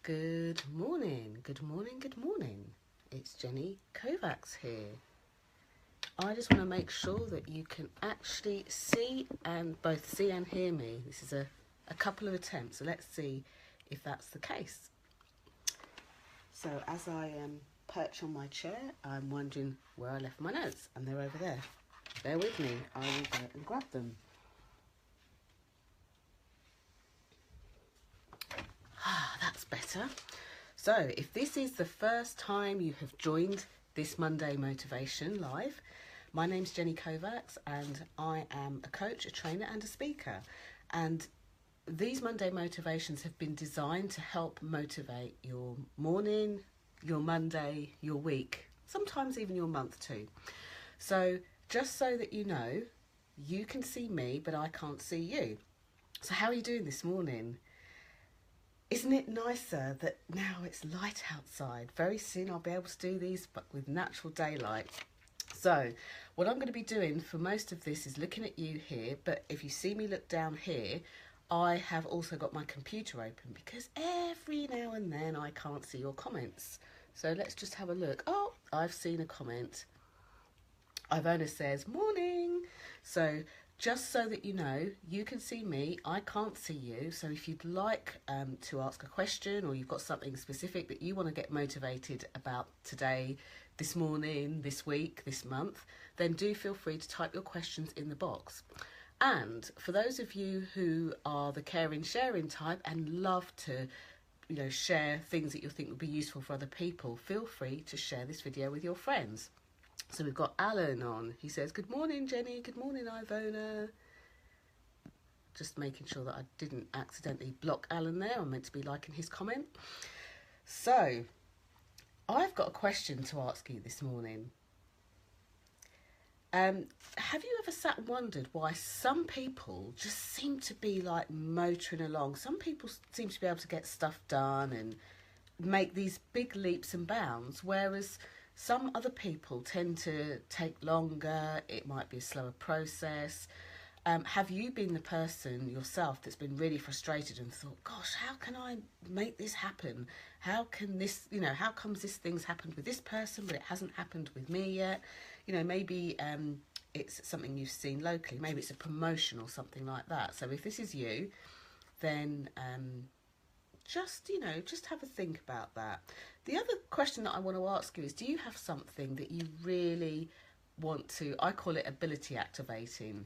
Good morning, good morning, good morning. It's Jenny Kovacs here. I just want to make sure that you can actually see and hear me. This is a couple of attempts, so let's see if that's the case. So as I perch on my chair, I'm wondering where I left my notes, and they're over there. Bear with me, I will go and grab them. That's better. So if this is the first time you have joined this Monday Motivation Live, my name's Jenny Kovacs and I am a coach, a trainer and a speaker. And these Monday Motivations have been designed to help motivate your morning, your Monday, your week, sometimes even your month too. So just so that you know, you can see me, but I can't see you. So how are you doing this morning? Isn't it nicer that now it's light outside? Very soon I'll be able to do these, but with natural daylight. So what I'm going to be doing for most of this is looking at you here, but if you see me look down here, I have also got my computer open because every now and then I can't see your comments. So let's just have a look. Oh, I've seen a comment. Ivona says, morning. So just so that you know, you can see me, I can't see you. So if you'd like to ask a question or you've got something specific that you want to get motivated about today, this morning, this week, this month, then do feel free to type your questions in the box. And for those of you who are the caring, sharing type and love to share things that you think would be useful for other people, feel free to share this video with your friends. So we've got Alan on. He says, good morning, Jenny. Good morning, Ivona. Just making sure that I didn't accidentally block Alan there. I'm meant to be liking his comment. So I've got a question to ask you this morning. Have you ever sat and wondered why some people just seem to be like motoring along? Some people seem to be able to get stuff done and make these big leaps and bounds, whereas some other people tend to take longer. It might be a slower process. Have you been the person yourself that's been really frustrated and thought, gosh, how can I make this happen? How can this, how comes this thing's happened with this person, but it hasn't happened with me yet? Maybe it's something you've seen locally. Maybe it's a promotion or something like that. So if this is you, then just have a think about that. The other question that I want to ask you is, do you have something that you really want to, I call it ability activating,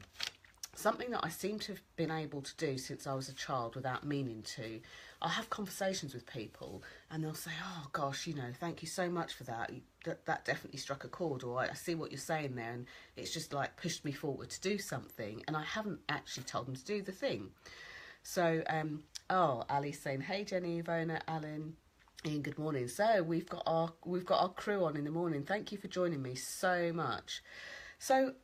something that I seem to have been able to do since I was a child without meaning to. I'll have conversations with people and they'll say, oh gosh, thank you so much for that. That definitely struck a chord, or I see what you're saying there and it's just like pushed me forward to do something, and I haven't actually told them to do the thing. So, Ali's saying, hey Jenny, Ivona, Alan, Ian, good morning. So we've got our crew on in the morning. Thank you for joining me so much. So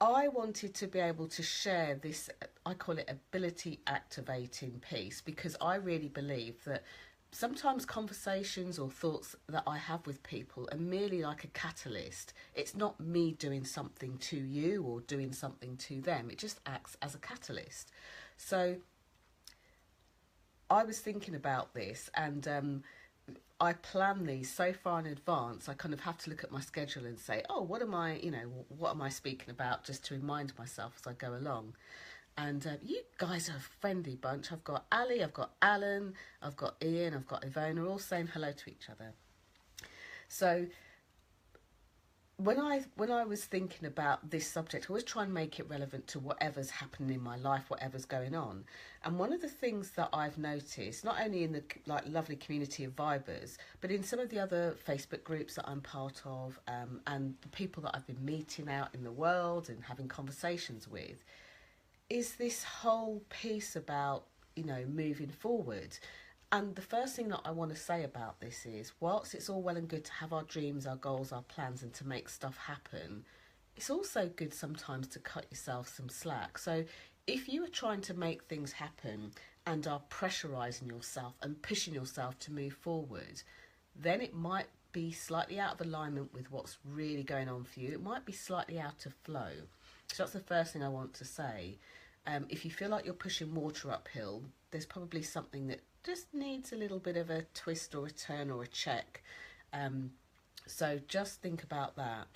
I wanted to be able to share this, I call it ability activating piece, because I really believe that sometimes conversations or thoughts that I have with people are merely like a catalyst. It's not me doing something to you or doing something to them. It just acts as a catalyst. So I was thinking about this, and I plan these so far in advance. I kind of have to look at my schedule and say, oh, what am I speaking about, just to remind myself as I go along. And you guys are a friendly bunch. I've got Ali, I've got Alan, I've got Ian, I've got Ivona, all saying hello to each other. So when I was thinking about this subject, I always try and make it relevant to whatever's happening in my life, whatever's going on. And one of the things that I've noticed, not only in the lovely community of Vibers, but in some of the other Facebook groups that I'm part of, and the people that I've been meeting out in the world and having conversations with, is this whole piece about, moving forward. And the first thing that I want to say about this is, whilst it's all well and good to have our dreams, our goals, our plans, and to make stuff happen, it's also good sometimes to cut yourself some slack. So if you are trying to make things happen and are pressurising yourself and pushing yourself to move forward, then it might be slightly out of alignment with what's really going on for you. It might be slightly out of flow. So that's the first thing I want to say. If you feel like you're pushing water uphill, there's probably something that just needs a little bit of a twist or a turn or a check. So just think about that.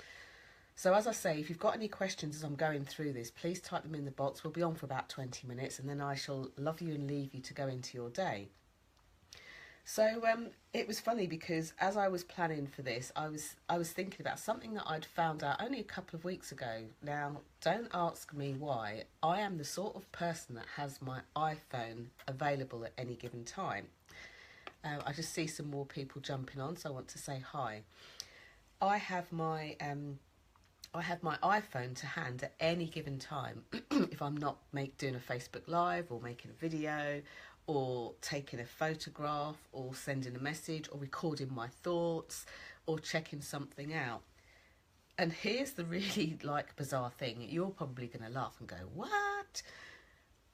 So as I say, if you've got any questions as I'm going through this, please type them in the box. We'll be on for about 20 minutes and then I shall love you and leave you to go into your day. So it was funny because as I was planning for this, I was thinking about something that I'd found out only a couple of weeks ago. Now, don't ask me why. I am the sort of person that has my iPhone available at any given time. I just see some more people jumping on, so I want to say hi. I have my iPhone to hand at any given time if I'm not doing a Facebook Live or making a video or taking a photograph or sending a message or recording my thoughts or checking something out. And here's the really bizarre thing. You're probably going to laugh and go, what?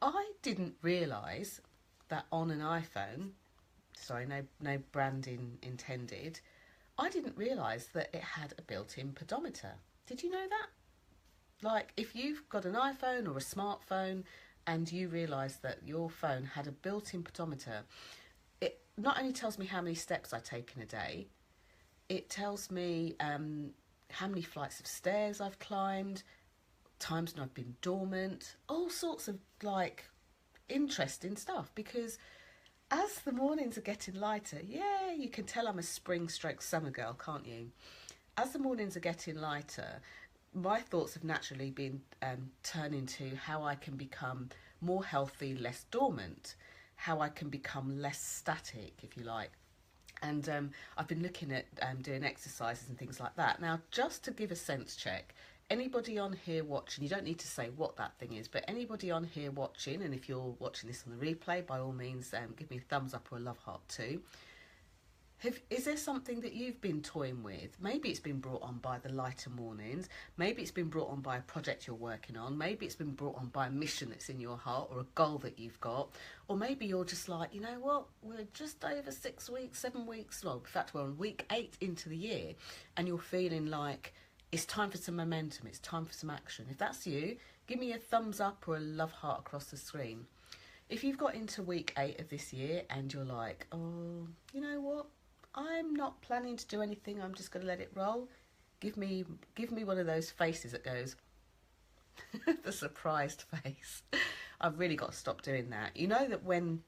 I didn't realise that on an iPhone, sorry, no branding intended, I didn't realise that it had a built-in pedometer. Did you know that? If you've got an iPhone or a smartphone and you realise that your phone had a built-in pedometer, it not only tells me how many steps I take in a day, it tells me how many flights of stairs I've climbed, times when I've been dormant, all sorts of interesting stuff. Because as the mornings are getting lighter, yeah, you can tell I'm a spring/summer girl, can't you? As the mornings are getting lighter, my thoughts have naturally been turning to how I can become more healthy, less dormant, how I can become less static, if you like. And I've been looking at doing exercises and things like that. Now, just to give a sense check, anybody on here watching, you don't need to say what that thing is, but anybody on here watching, and if you're watching this on the replay, by all means, give me a thumbs up or a love heart too. Is there something that you've been toying with? Maybe it's been brought on by the lighter mornings. Maybe it's been brought on by a project you're working on. Maybe it's been brought on by a mission that's in your heart or a goal that you've got. Or maybe you're just like, you know what, we're just over 6 weeks, 7 weeks. Well, in fact, we're on week 8 into the year and you're feeling like it's time for some momentum. It's time for some action. If that's you, give me a thumbs up or a love heart across the screen. If you've got into week 8 of this year and you're like, oh, you know what? I'm not planning to do anything, I'm just going to let it roll. Give me one of those faces that goes, the surprised face. I've really got to stop doing that. You know that when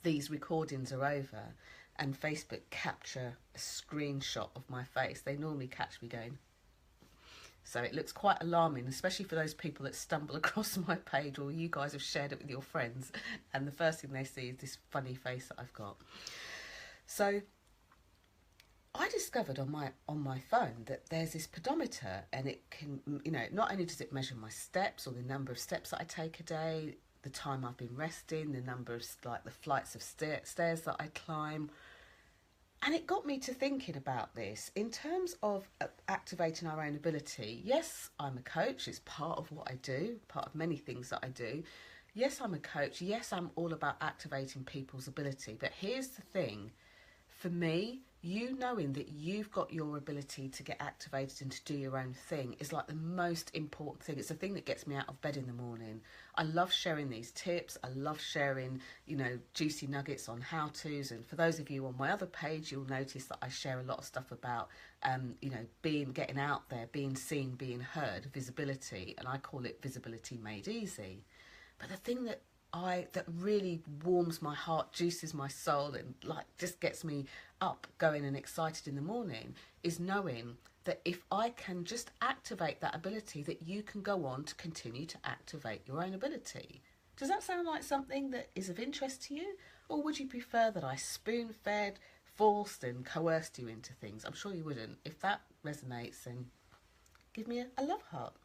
these recordings are over and Facebook capture a screenshot of my face, they normally catch me going. So it looks quite alarming, especially for those people that stumble across my page or you guys have shared it with your friends and the first thing they see is this funny face that I've got. So I discovered on my phone that there's this pedometer and it can, not only does it measure my steps or the number of steps that I take a day, the time I've been resting, the number of the flights of stairs that I climb. And it got me to thinking about this in terms of activating our own ability. Yes, I'm a coach. It's part of what I do, part of many things that I do. Yes, I'm a coach. Yes, I'm all about activating people's ability. But here's the thing. For me, you knowing that you've got your ability to get activated and to do your own thing is the most important thing. It's the thing that gets me out of bed in the morning. I love sharing these tips. I love sharing, juicy nuggets on how-tos. And for those of you on my other page, you'll notice that I share a lot of stuff about, getting out there, being seen, being heard, visibility. And I call it visibility made easy. But the thing that really warms my heart, juices my soul and just gets me up, going and excited in the morning is knowing that if I can just activate that ability, that you can go on to continue to activate your own ability. Does that sound like something that is of interest to you? Or would you prefer that I spoon-fed, forced and coerced you into things? I'm sure you wouldn't. If that resonates, then give me a love heart.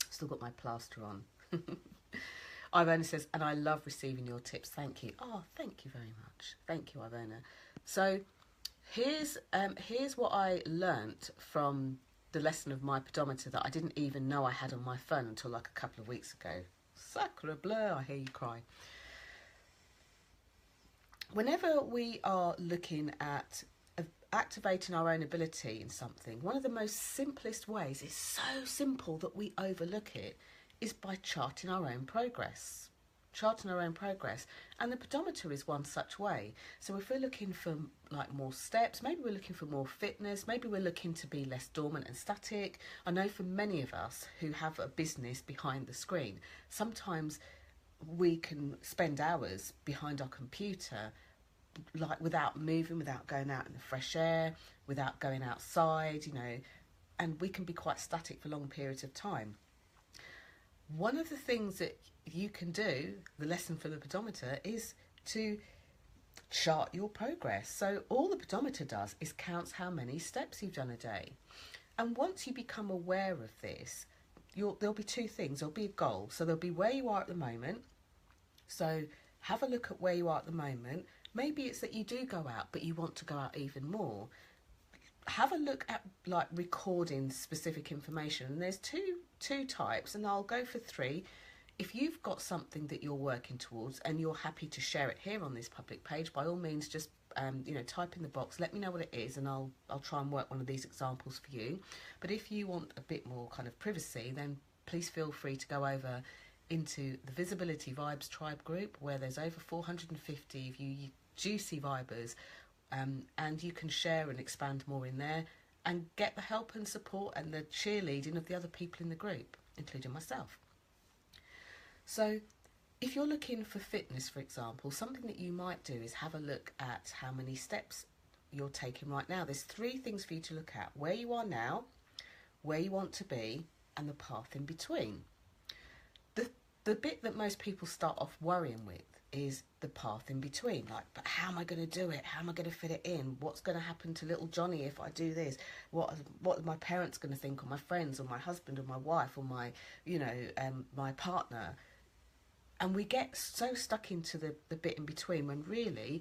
Still got my plaster on. Ivona says, and I love receiving your tips. Thank you. Oh, thank you very much. Thank you, Ivona. So here's what I learnt from the lesson of my pedometer that I didn't even know I had on my phone until a couple of weeks ago. Sacre bleu, I hear you cry. Whenever we are looking at activating our own ability in something, one of the most simplest ways, it's so simple that we overlook it, is by charting our own progress. charting our own progress. And the pedometer is one such way. So if we're looking for like more steps, maybe we're looking for more fitness, maybe we're looking to be less dormant and static. I know for many of us who have a business behind the screen, sometimes we can spend hours behind our computer, like without moving, without going out in the fresh air, without going outside, and we can be quite static for long periods of time. One of the things that you can do, the lesson for the pedometer, is to chart your progress. So all the pedometer does is counts how many steps you've done a day. And once you become aware of this, there'll be two things. There'll be a goal. So there'll be where you are at the moment. So have a look at where you are at the moment. Maybe it's that you do go out, but you want to go out even more. Have a look at like recording specific information. And there's two types, and I'll go for three. If you've got something that you're working towards and you're happy to share it here on this public page, by all means, just type in the box, let me know what it is, and I'll try and work one of these examples for you. But if you want a bit more kind of privacy, then please feel free to go over into the Visibility Vibes Tribe group, where there's over 450 of you juicy vibers, and you can share and expand more in there and get the help and support and the cheerleading of the other people in the group, including myself. So if you're looking for fitness, for example, something that you might do is have a look at how many steps you're taking right now. There's three things for you to look at: where you are now, where you want to be, and the path in between. The bit that most people start off worrying with is the path in between. Like, but how am I going to do it? How am I going to fit it in? What's going to happen to little Johnny if I do this? What are my parents going to think, or my friends, or my husband, or my wife, or my, my partner? And we get so stuck into the bit in between, when really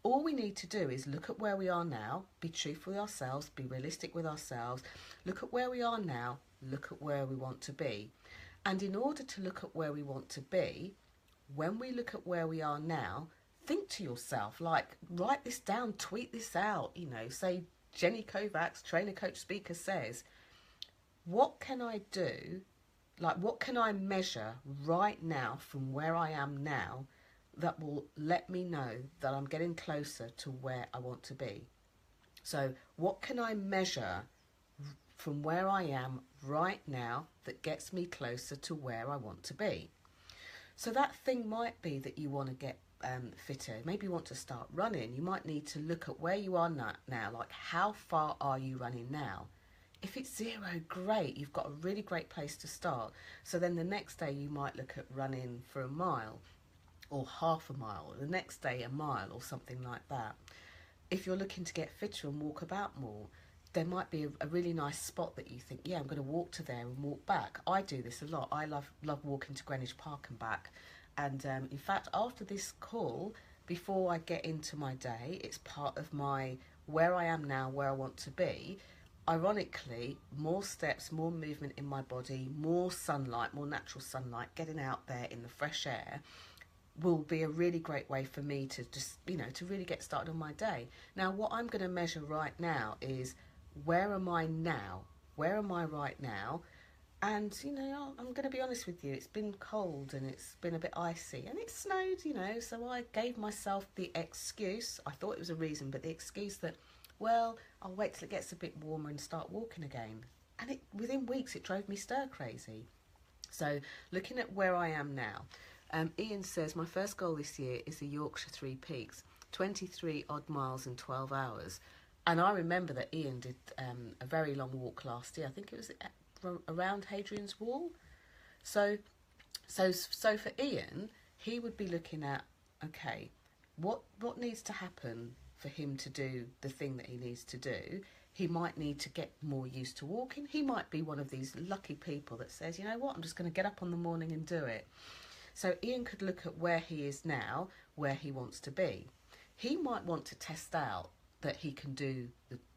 all we need to do is look at where we are now, be truthful with ourselves, be realistic with ourselves, look at where we are now, look at where we want to be. And in order to look at where we want to be, when we look at where we are now, think to yourself, like, write this down, tweet this out, say Jenny Kovacs, trainer, coach, speaker, says, what can I do? Like, what can I measure right now from where I am now that will let me know that I'm getting closer to where I want to be? So what can I measure from where I am right now that gets me closer to where I want to be? So that thing might be that you want to get fitter. Maybe you want to start running. You might need to look at where you are now, like how far are you running now? If it's 0, great, you've got a really great place to start. So then the next day you might look at running for a mile or half a mile, or the next day a mile or something like that. If you're looking to get fitter and walk about more, there might be a really nice spot that you think, yeah, I'm going to walk to there and walk back. I do this a lot. I love walking to Greenwich Park and back. And in fact, after this call, before I get into my day, it's part of my where I am now, where I want to be. Ironically, more steps, more movement in my body, more sunlight, more natural sunlight, getting out there in the fresh air will be a really great way for me to just, to really get started on my day. Now, what I'm going to measure right now is, where am I now? Where am I right now? And, I'm going to be honest with you, it's been cold and it's been a bit icy and it snowed, so I gave myself the excuse, I thought it was a reason, but the excuse that, well, I'll wait till it gets a bit warmer and start walking again. And within weeks, it drove me stir crazy. So looking at where I am now, Ian says, my first goal this year is the Yorkshire Three Peaks, 23 odd miles in 12 hours. And I remember that Ian did a very long walk last year. I think it was around Hadrian's Wall. So for Ian, he would be looking at, okay, what needs to happen for him to do the thing that he needs to do? He might need to get more used to walking. He might be one of these lucky people that says, you know what, I'm just going to get up in the morning and do it. So Ian could look at where he is now, where he wants to be. He might want to test out that he can do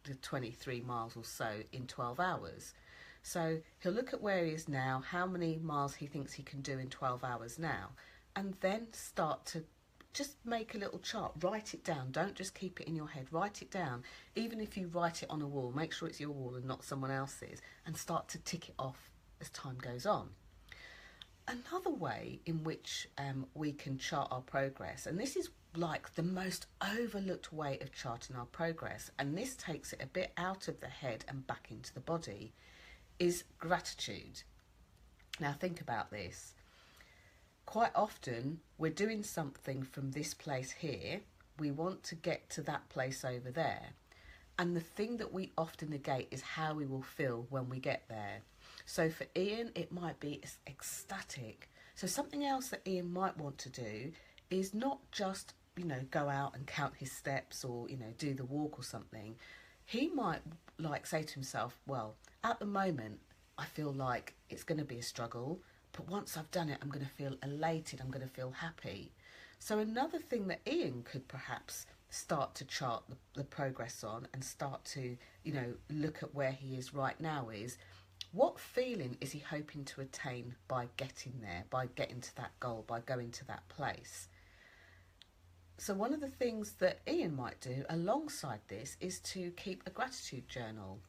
the 23 miles or so in 12 hours. So he'll look at where he is now, how many miles he thinks he can do in 12 hours now, and then start to just make a little chart, write it down. Don't just keep it in your head, write it down. Even if you write it on a wall, make sure it's your wall and not someone else's, and start to tick it off as time goes on. Another way in which we can chart our progress, and this is like the most overlooked way of charting our progress, and this takes it a bit out of the head and back into the body, is gratitude. Now think about this. Quite often we're doing something from this place here, we want to get to that place over there, and the thing that we often negate is how we will feel when we get there. So for Ian, it might be ecstatic. So something else that Ian might want to do is not just, go out and count his steps or, do the walk or something. He might say to himself, well, at the moment, I feel like it's going to be a struggle, but once I've done it, I'm going to feel elated, I'm going to feel happy. So another thing that Ian could perhaps start to chart the progress on and start to, look at where he is right now is, what feeling is he hoping to attain by getting there, by getting to that goal, by going to that place? So one of the things that Ian might do alongside this is to keep a gratitude journal.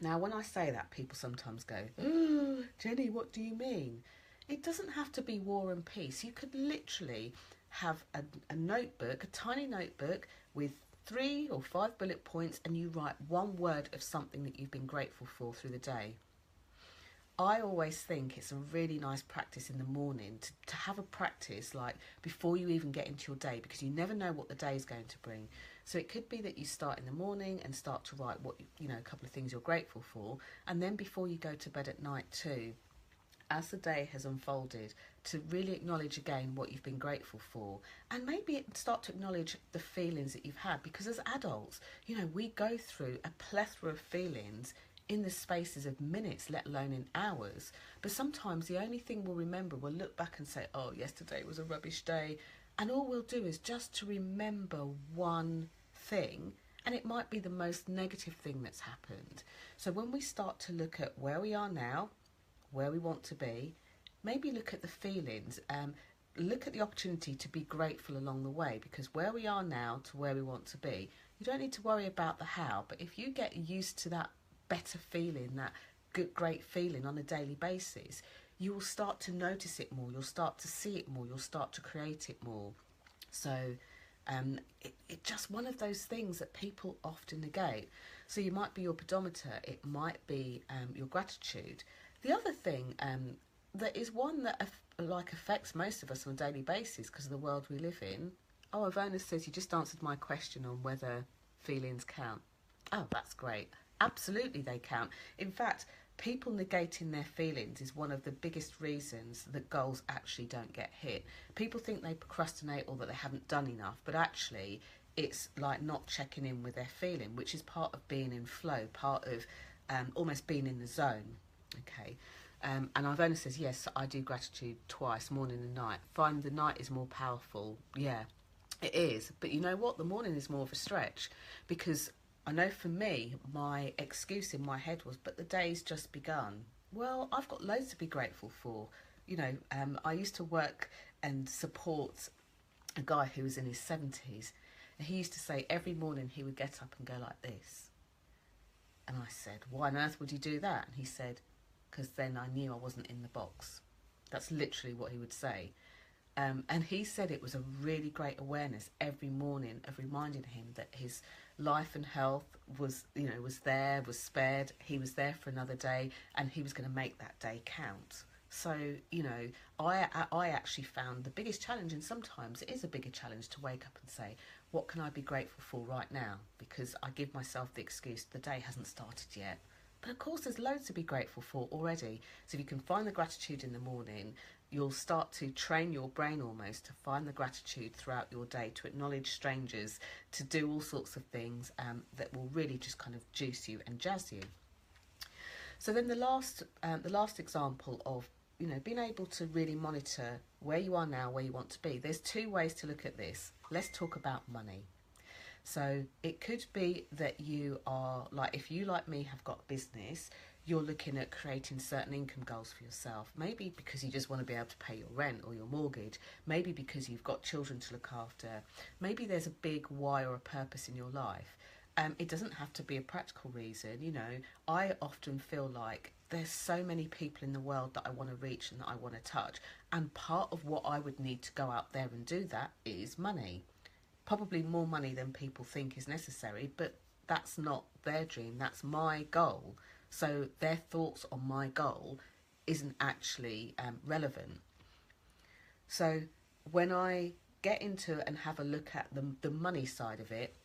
Now, when I say that, people sometimes go, "Oh, Jenny, what do you mean?" It doesn't have to be war and peace. You could literally have a notebook, a tiny notebook with 3 or 5 bullet points, and you write one word of something that you've been grateful for through the day. I always think it's a really nice practice in the morning to have a practice like before you even get into your day, because you never know what the day is going to bring. So it could be that you start in the morning and start to write what, a couple of things you're grateful for, and then before you go to bed at night too, as the day has unfolded, to really acknowledge again what you've been grateful for, and maybe start to acknowledge the feelings that you've had, because as adults, we go through a plethora of feelings in the spaces of minutes, let alone in hours. But sometimes the only thing we'll remember, we'll look back and say, oh, yesterday was a rubbish day. And all we'll do is just to remember one thing, and it might be the most negative thing that's happened. So when we start to look at where we are now, where we want to be, maybe look at the feelings, look at the opportunity to be grateful along the way, because where we are now to where we want to be, you don't need to worry about the how, but if you get used to that better feeling, that good, great feeling on a daily basis, you will start to notice it more, you'll start to see it more, you'll start to create it more. So it's just one of those things that people often negate. So you might be your pedometer, it might be your gratitude. The other thing that is one that affects most of us on a daily basis because of the world we live in. Oh, Ivona says you just answered my question on whether feelings count. Oh, that's great. Absolutely they count. In fact, people negating their feelings is one of the biggest reasons that goals actually don't get hit. People think they procrastinate or that they haven't done enough, but actually it's like not checking in with their feeling, which is part of being in flow, part of almost being in the zone. Okay. And Ivona says, yes, I do gratitude twice, morning and night. Find the night is more powerful. Yeah, it is. But you know what? The morning is more of a stretch, because I know for me, my excuse in my head was, but the day's just begun. Well, I've got loads to be grateful for. I used to work and support a guy who was in his 70s. And he used to say every morning he would get up and go like this. And I said, why on earth would you do that? And he said, because then I knew I wasn't in the box. That's literally what he would say. And he said it was a really great awareness every morning of reminding him that his life and health was spared. He was there for another day, and he was going to make that day count. So, I actually found the biggest challenge, and sometimes it is a bigger challenge to wake up and say, what can I be grateful for right now? Because I give myself the excuse the day hasn't started yet. But of course, there's loads to be grateful for already. So if you can find the gratitude in the morning, you'll start to train your brain almost to find the gratitude throughout your day, to acknowledge strangers, to do all sorts of things that will really just kind of juice you and jazz you. So then the last example of being able to really monitor where you are now, where you want to be. There's 2 ways to look at this. Let's talk about money. So it could be that you are, like, if you, like me, have got a business, you're looking at creating certain income goals for yourself. Maybe because you just want to be able to pay your rent or your mortgage. Maybe because you've got children to look after. Maybe there's a big why or a purpose in your life. It doesn't have to be a practical reason. I often feel like there's so many people in the world that I want to reach and that I want to touch. And part of what I would need to go out there and do that is money. Probably more money than people think is necessary, but that's not their dream, that's my goal. So their thoughts on my goal isn't actually relevant. So when I get into and have a look at the money side of it,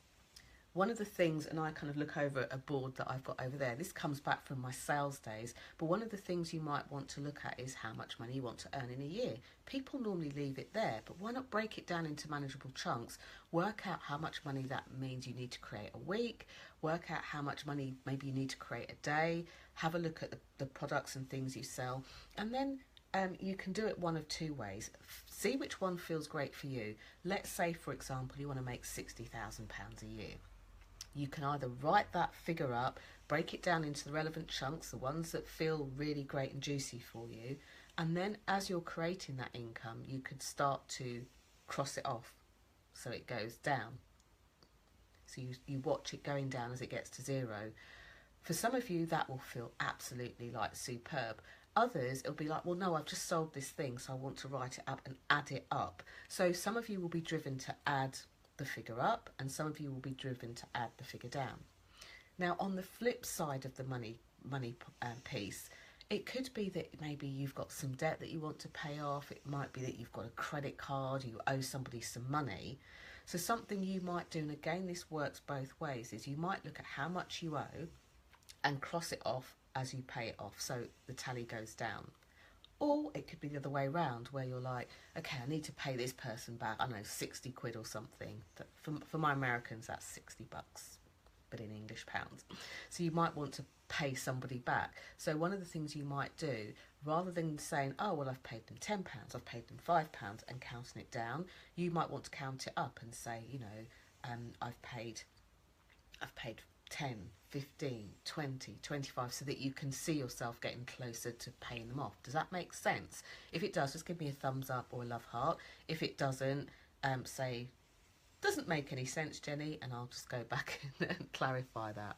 one of the things, and I kind of look over a board that I've got over there, this comes back from my sales days, but one of the things you might want to look at is how much money you want to earn in a year. People normally leave it there, but why not break it down into manageable chunks, work out how much money that means you need to create a week, work out how much money maybe you need to create a day, have a look at the products and things you sell, and then you can do it one of two ways. See which one feels great for you. Let's say, for example, you want to make £60,000 a year. You can either write that figure up, break it down into the relevant chunks, the ones that feel really great and juicy for you, and then as you're creating that income, you could start to cross it off so it goes down. So you watch it going down as it gets to zero. For some of you, that will feel absolutely like superb. Others, it'll be like, well, no, I've just sold this thing, so I want to write it up and add it up. So some of you will be driven to add the figure up, and some of you will be driven to add the figure down. Now, on the flip side of the money piece, it could be that maybe you've got some debt that you want to pay off. It might be that you've got a credit card, you owe somebody some money. So something you might do, and again this works both ways, is you might look at how much you owe and cross it off as you pay it off, so the tally goes down. Or it could be the other way around, where you're like, okay, I need to pay this person back, I don't know, 60 quid or something. For my Americans, that's 60 bucks, but in English pounds. So you might want to pay somebody back. So one of the things you might do, rather than saying, oh, well, I've paid them £10, I've paid them £5, and counting it down, you might want to count it up and say, you know, I've paid 10, 15, 20, 25, so that you can see yourself getting closer to paying them off. Does that make sense? If it does, just give me a thumbs up or a love heart. If it doesn't, say, doesn't make any sense, Jenny, and I'll just go back and clarify that.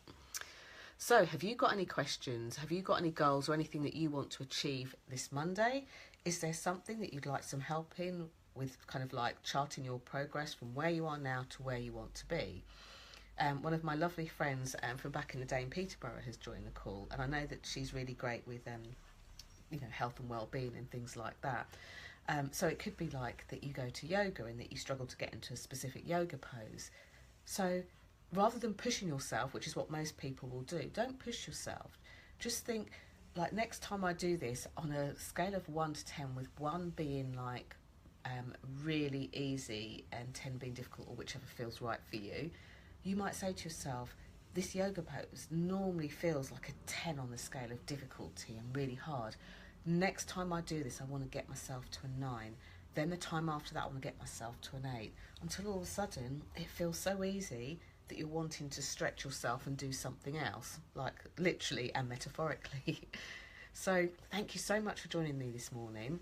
So have you got any questions? Have you got any goals or anything that you want to achieve this Monday? Is there something that you'd like some help in with, kind of like charting your progress from where you are now to where you want to be? One of my lovely friends from back in the day in Peterborough has joined the call, and I know that she's really great with you know, health and well-being and things like that. So it could be like that you go to yoga and that you struggle to get into a specific yoga pose. So rather than pushing yourself, which is what most people will do, don't push yourself. Just think, like, next time I do this, on a scale of 1 to 10, with 1 being like really easy and 10 being difficult, or whichever feels right for you, you might say to yourself, this yoga pose normally feels like a 10 on the scale of difficulty and really hard. Next time I do this, I want to get myself to a 9. Then the time after that, I want to get myself to an 8. Until all of a sudden, it feels so easy that you're wanting to stretch yourself and do something else, like literally and metaphorically. So thank you so much for joining me this morning.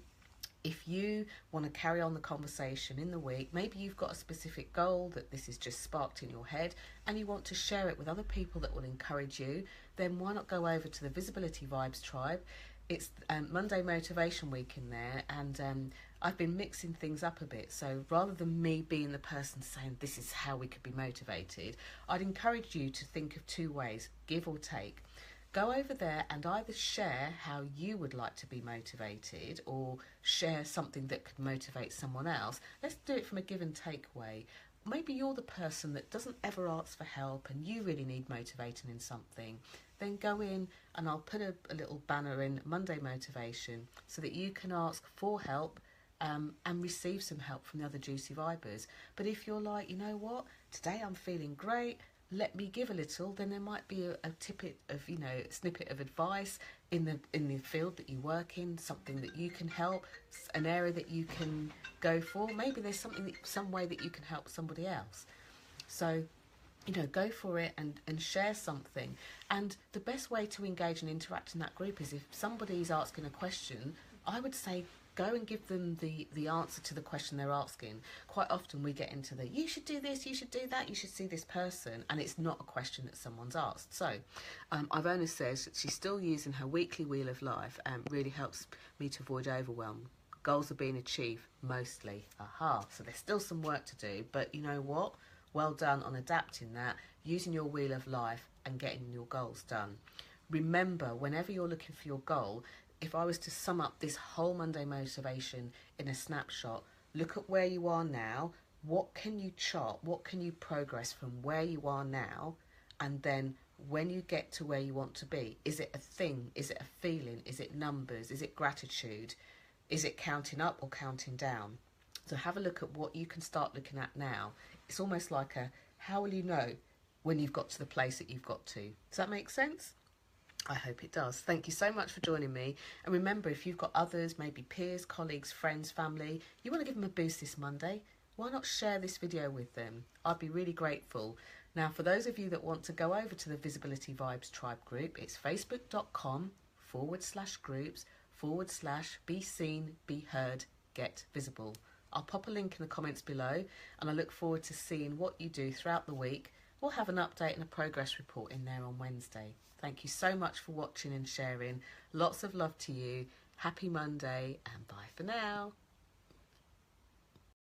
If you want to carry on the conversation in the week, maybe you've got a specific goal that this is just sparked in your head and you want to share it with other people that will encourage you, then why not go over to the Visibility Vibes Tribe? It's Monday Motivation Week in there, and I've been mixing things up a bit. So rather than me being the person saying this is how we could be motivated, I'd encourage you to think of 2 ways, give or take. Go over there and either share how you would like to be motivated, or share something that could motivate someone else. Let's do it from a give and take way. Maybe you're the person that doesn't ever ask for help and you really need motivating in something. Then go in and I'll put a little banner in Monday Motivation so that you can ask for help and receive some help from the other Juicy Vibers. But if you're like, you know what, today I'm feeling great, let me give a little, then there might be a tippet of, you know, snippet of advice in the field that you work in, something that you can help, an area that you can go for. Maybe there's some way that you can help somebody else. So, you know, go for it and share something. And the best way to engage and interact in that group is if somebody's asking a question, I would say Go and give them the answer to the question they're asking. Quite often we get into the, you should do this, you should do that, you should see this person, and it's not a question that someone's asked. So Ivona says that she's still using her weekly wheel of life and really helps me to avoid overwhelm. Goals are being achieved mostly. Aha, so there's still some work to do, but you know what? Well done on adapting that, using your wheel of life and getting your goals done. Remember, whenever you're looking for your goal, if I was to sum up this whole Monday motivation in a snapshot, look at where you are now, what can you chart, what can you progress from where you are now, and then when you get to where you want to be, is it a thing, is it a feeling, is it numbers, is it gratitude, is it counting up or counting down? So have a look at what you can start looking at now. It's almost like a, how will you know when you've got to the place that you've got to? Does that make sense? I hope it does. Thank you so much for joining me. And remember, if you've got others, maybe peers, colleagues, friends, family, you want to give them a boost this Monday, why not share this video with them? I'd be really grateful. Now, for those of you that want to go over to the Visibility Vibes Tribe group, it's facebook.com/groups/be seen, be heard, get visible. I'll pop a link in the comments below, and I look forward to seeing what you do throughout the week. We'll have an update and a progress report in there on Wednesday. Thank you so much for watching and sharing. Lots of love to you. Happy Monday, and bye for now.